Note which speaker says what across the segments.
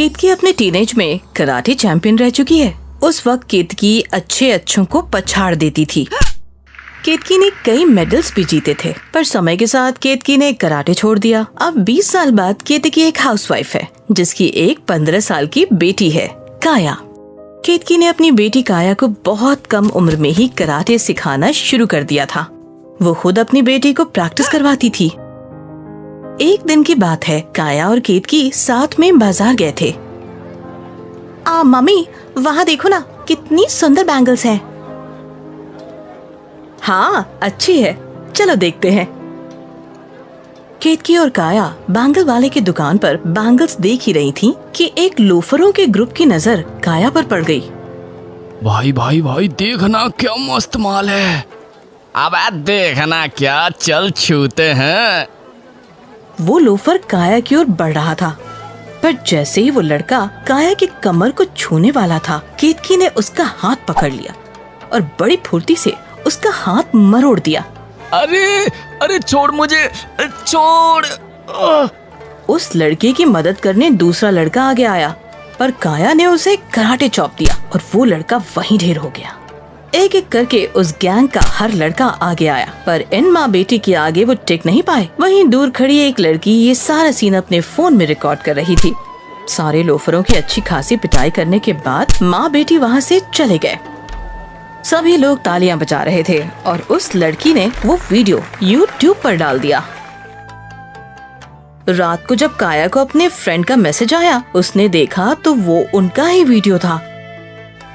Speaker 1: केतकी अपने टीनेज में karate champion रह चुकी है। उस वक्त केतकी अच्छों को पछाड़ देती थी। केतकी ने कई मेडल्स भी जीते थे, पर समय के साथ केतकी ने कराटे छोड़ दिया। अब 20 साल बाद केतकी एक हाउसवाइफ है, जिसकी एक 15 साल की बेटी है, काया। केतकी ने अपनी बेटी काया को बहुत कम उम्र में ही कराटे सिखाना शुरू कर दिया था। वो खुद अपनी बेटी को प्रैक्टिस करवाती थी। एक दिन की बात है, काया और केतकी साथ में बाजार गए थे। मम्मी, वहाँ देखो ना, कितनी सुंदर बैंगल्स हैं। हाँ, अच्छी है, चलो देखते हैं। केतकी और काया बैंगल वाले की दुकान पर बैंगल्स देख ही रही थी कि एक लोफरों के ग्रुप की नजर काया पर पड़ गई।
Speaker 2: भाई भाई भाई, देखना क्या मस्त माल है। अब देखना क्या, चल छूते हैं।
Speaker 1: वो लोफर काया की ओर बढ़ रहा था, पर जैसे ही वो लड़का काया की कमर को छूने वाला था, केतकी ने उसका हाथ पकड़ लिया और बड़ी फुर्ती से उसका हाथ मरोड़ दिया।
Speaker 2: अरे अरे, छोड़ मुझे, छोड़।
Speaker 1: उस लड़के की मदद करने दूसरा लड़का आगे आया, पर काया ने उसे कराटे चॉप दिया और वो लड़का वहीं ढेर हो गया। एक एक करके उस गैंग का हर लड़का आगे आया, पर इन माँ बेटी के आगे वो टिक नहीं पाए। वहीं दूर खड़ी एक लड़की ये सारा सीन अपने फोन में रिकॉर्ड कर रही थी। सारे लोफरों की अच्छी खासी पिटाई करने के बाद माँ बेटी वहाँ से चले गए। सभी लोग तालियां बजा रहे थे और उस लड़की ने वो वीडियो YouTube पर डाल दिया। रात को जब काया को अपने फ्रेंड का मैसेज आया, उसने देखा तो वो उनका ही वीडियो था।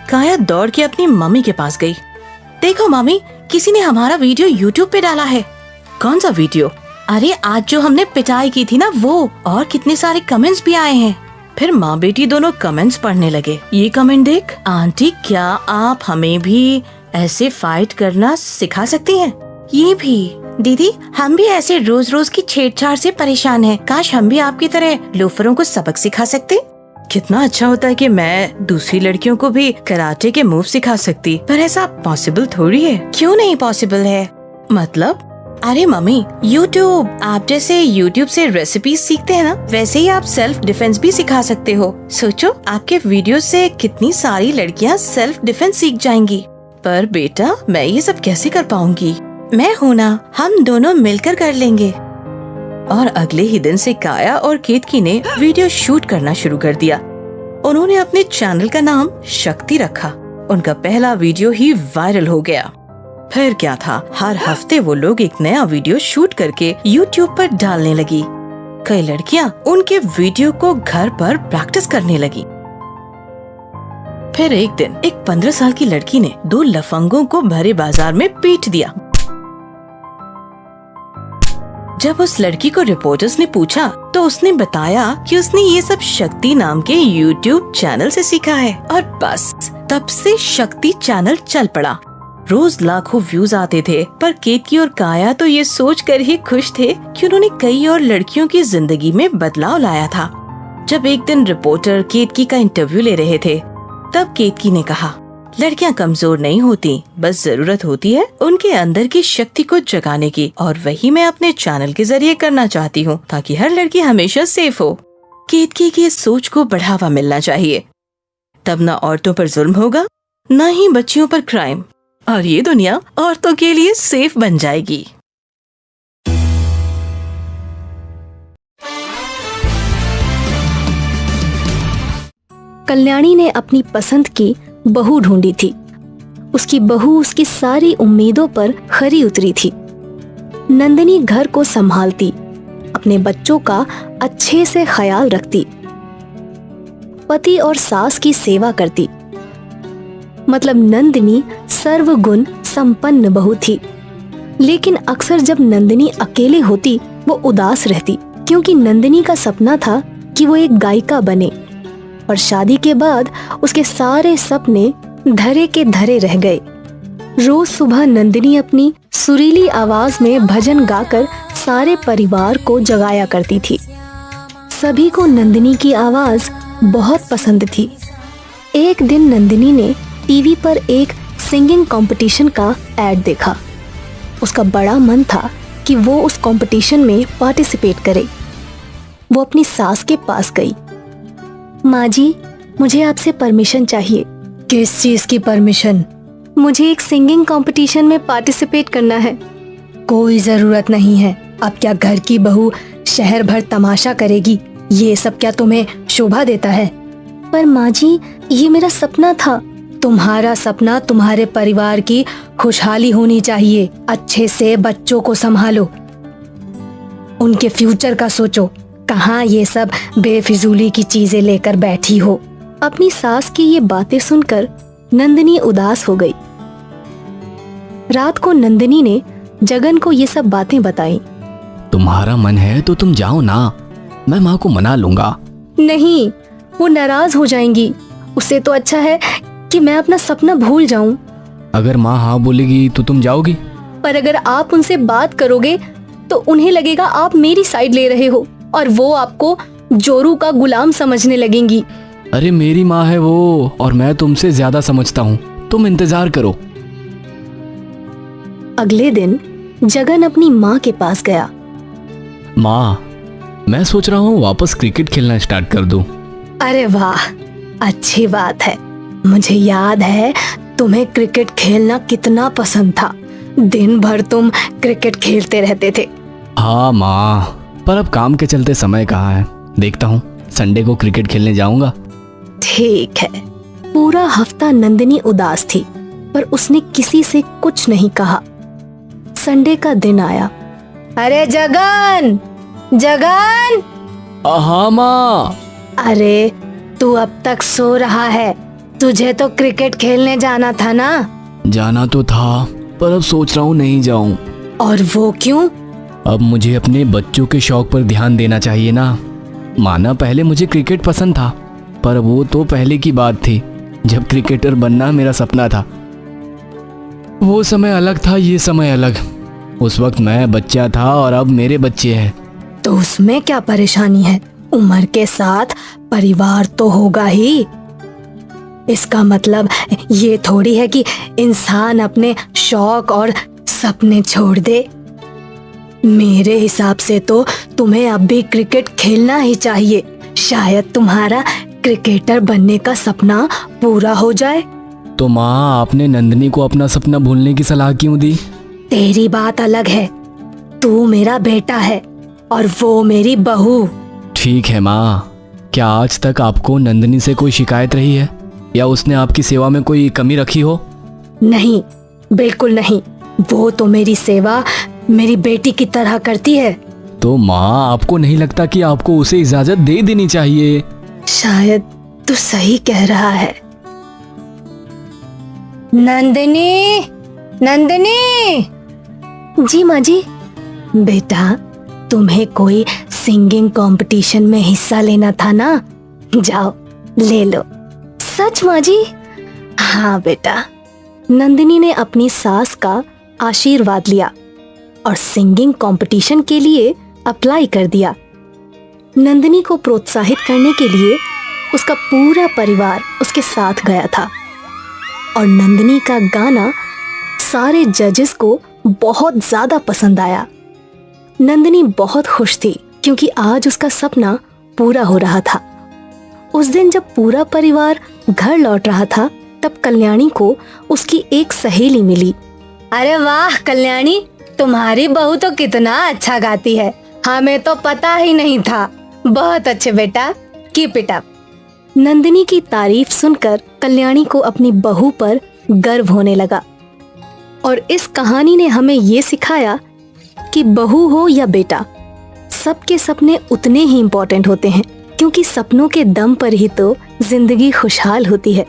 Speaker 1: काया दौड़ के अपनी मम्मी के पास गई। देखो मम्मी, किसी ने हमारा वीडियो YouTube पे डाला है। कौन सा वीडियो? अरे आज जो हमने पिटाई की थी ना वो, और कितने सारे कमेंट्स भी आए हैं। फिर माँ बेटी दोनों कमेंट्स पढ़ने लगे। ये कमेंट देख, आंटी क्या आप हमें भी ऐसे फाइट करना सिखा सकती हैं? ये भी, दीदी हम भी ऐसे रोज रोज की छेड़छाड़ से परेशान हैं। काश हम भी आपकी तरह लोफरों को सबक सिखा सकते। कितना अच्छा होता है कि मैं दूसरी लड़कियों को भी कराटे के मूव सिखा सकती, पर ऐसा पॉसिबल थोड़ी है। क्यों नहीं पॉसिबल है? मतलब? अरे मम्मी, YouTube, आप जैसे YouTube से रेसिपी सीखते हैं ना, वैसे ही आप सेल्फ डिफेंस भी सिखा सकते हो। सोचो, आपके वीडियो से कितनी सारी लड़कियां सेल्फ डिफेंस सीख जाएंगी। पर बेटा, मैं ये सब कैसे कर पाऊंगी? मैं हूँ ना, हम दोनों मिलकर कर लेंगे। और अगले ही दिन से काया और केतकी ने वीडियो शूट करना शुरू कर दिया। उन्होंने अपने चैनल का नाम शक्ति रखा। उनका पहला वीडियो ही वायरल हो गया। फिर क्या था, हर हफ्ते वो लोग एक नया वीडियो शूट करके YouTube पर डालने लगी। कई लड़कियां उनके वीडियो को घर पर प्रैक्टिस करने लगी। फिर एक दिन एक 15 साल की लड़की ने 2 लफंगों को भरे बाजार में पीट दिया। जब उस लड़की को रिपोर्टर्स ने पूछा तो उसने बताया कि उसने ये सब शक्ति नाम के YouTube चैनल से सीखा है। और बस तब से शक्ति चैनल चल पड़ा। रोज लाखों व्यूज आते थे, पर केतकी और काया तो ये सोचकर ही खुश थे कि उन्होंने कई और लड़कियों की जिंदगी में बदलाव लाया था। जब एक दिन रिपोर्टर केतकी का इंटरव्यू ले रहे थे, तब केतकी ने कहा, लड़कियां कमजोर नहीं होती, बस जरूरत होती है उनके अंदर की शक्ति को जगाने की, और वही मैं अपने चैनल के जरिए करना चाहती हूँ, ताकि हर लड़की हमेशा सेफ हो। केतकी की इस सोच को बढ़ावा मिलना चाहिए, तब न औरतों पर जुल्म होगा, न ही बच्चियों पर क्राइम, और ये दुनिया औरतों के लिए सेफ बन जाएगी।
Speaker 3: कल्याणी ने अपनी पसंद की बहू ढूंढी थी। उसकी बहू उसकी सारी उम्मीदों पर खरी उतरी थी। नंदिनी घर को संभालती, अपने बच्चों का अच्छे से ख्याल रखती, पति और सास की सेवा करती। मतलब नंदिनी सर्वगुण संपन्न बहू थी। लेकिन अक्सर जब नंदिनी अकेले होती वो उदास रहती, क्योंकि नंदिनी का सपना था कि वो एक गायिका बने, और शादी के बाद उसके सारे सपने धरे के धरे रह गए। रोज सुबह नंदिनी अपनी सुरीली आवाज में भजन गाकर सारे परिवार को जगाया करती थी। सभी को नंदिनी की आवाज बहुत पसंद थी। एक दिन नंदिनी ने टीवी पर एक सिंगिंग कंपटीशन का ऐड देखा। उसका बड़ा मन था कि वो उस कंपटीशन में पार्टिसिपेट करे। वो अपनी सास के पास गई। माँ जी, मुझे आपसे परमिशन चाहिए। किस चीज की परमिशन? मुझे एक सिंगिंग कंपटीशन में पार्टिसिपेट करना है। कोई जरूरत नहीं है। अब क्या घर की बहू शहर भर तमाशा करेगी? ये सब क्या तुम्हें शोभा देता है? पर माँ जी, ये मेरा सपना था। तुम्हारा सपना तुम्हारे परिवार की खुशहाली होनी चाहिए। अच्छे से बच्चों को संभालो, उनके फ्यूचर का सोचो। कहाँ ये सब बेफिजूली की चीजें लेकर बैठी हो? अपनी सास की ये बातें सुनकर नंदिनी उदास हो गई। रात को नंदिनी ने जगन को ये सब बातें बताई।
Speaker 2: तुम्हारा मन है तो तुम जाओ ना, मैं माँ को मना लूंगा।
Speaker 3: नहीं, वो नाराज हो जाएंगी। उससे तो अच्छा है कि मैं अपना सपना भूल जाऊं।
Speaker 2: अगर माँ हाँ बोलेगी तो तुम जाओगी?
Speaker 3: पर अगर आप उनसे बात करोगे तो उन्हें लगेगा आप मेरी साइड ले रहे हो और वो आपको जोरू का गुलाम समझने लगेंगी।
Speaker 2: अरे मेरी माँ है वो, और मैं तुमसे ज्यादा समझता हूँ। तुम इंतजार करो।
Speaker 3: अगले दिन जगन अपनी माँ के पास गया।
Speaker 2: माँ, मैं सोच रहा हूँ वापस क्रिकेट खेलना स्टार्ट कर दूं।
Speaker 3: अरे वाह, अच्छी बात है। मुझे याद है तुम्हें क्रिकेट खेलना कितना पसंद था। दिन भर तुम क्रिकेट खेलते रहते थे।
Speaker 2: हाँ माँ, पर अब काम के चलते समय कहाँ है। देखता हूँ संडे को क्रिकेट खेलने जाऊंगा।
Speaker 3: ठीक है। पूरा हफ्ता नंदिनी उदास थी, पर उसने किसी से कुछ नहीं कहा। संडे का दिन आया। अरे जगन, जगन!
Speaker 2: हाँ माँ।
Speaker 3: अरे तू अब तक सो रहा है? तुझे तो क्रिकेट खेलने जाना था ना?
Speaker 2: जाना तो था, पर अब सोच रहा हूँ नहीं जाऊं।
Speaker 3: और वो क्यों?
Speaker 2: अब मुझे अपने बच्चों के शौक पर ध्यान देना चाहिए ना। माना पहले मुझे क्रिकेट पसंद था, पर वो तो पहले की बात थी जब क्रिकेटर बनना मेरा सपना था। वो समय अलग था, ये समय अलग। उस वक्त मैं बच्चा था और अब मेरे बच्चे हैं।
Speaker 3: तो उसमें क्या परेशानी है? उम्र के साथ परिवार तो होगा ही। इसका मतलब ये थोड़ी है कि इंसान अपने शौक और सपने छोड़ दे। मेरे हिसाब से तो तुम्हें अब भी क्रिकेट खेलना ही चाहिए। शायद तुम्हारा क्रिकेटर बनने का सपना पूरा हो जाए।
Speaker 2: तो माँ, आपने नंदिनी को अपना सपना भूलने की सलाह क्यों दी?
Speaker 3: तेरी बात अलग है। तू मेरा बेटा है और वो मेरी बहू।
Speaker 2: ठीक है माँ, क्या आज तक आपको नंदिनी से कोई शिकायत रही है या उसने आपकी सेवा में कोई कमी रखी हो?
Speaker 3: नहीं, बिल्कुल नहीं। वो तो मेरी सेवा मेरी बेटी की तरह करती है।
Speaker 2: तो माँ, आपको नहीं लगता कि आपको उसे इजाजत दे देनी चाहिए?
Speaker 3: शायद तू सही कह रहा है। नंदिनी, नंदिनी! जी माँ जी। बेटा, तुम्हें कोई सिंगिंग कंपटीशन में हिस्सा लेना था ना? जाओ ले लो। सच माँ जी? हाँ बेटा। नंदिनी ने अपनी सास का आशीर्वाद लिया और सिंगिंग कंपटीशन के लिए अप्लाई कर दिया। नंदिनी को प्रोत्साहित करने के लिए उसका पूरा परिवार उसके साथ गया था और नंदिनी का गाना सारे जजेस को बहुत ज्यादा पसंद आया। नंदिनी बहुत खुश थी क्योंकि आज उसका सपना पूरा हो रहा था। उस दिन जब पूरा परिवार घर लौट रहा था, तब कल्याणी को उसकी एक सहेली मिली। अरे वाह कल्याणी, तुम्हारी बहू तो कितना अच्छा गाती है। हमें तो पता ही नहीं था। बहुत अच्छे बेटा, कीप इट अप। नंदिनी की तारीफ सुनकर कल्याणी को अपनी बहू पर गर्व होने लगा। और इस कहानी ने हमें ये सिखाया कि बहू हो या बेटा, सबके सपने उतने ही इम्पोर्टेंट होते हैं, क्योंकि सपनों के दम पर ही तो जिंदगी खुशहाल होती है।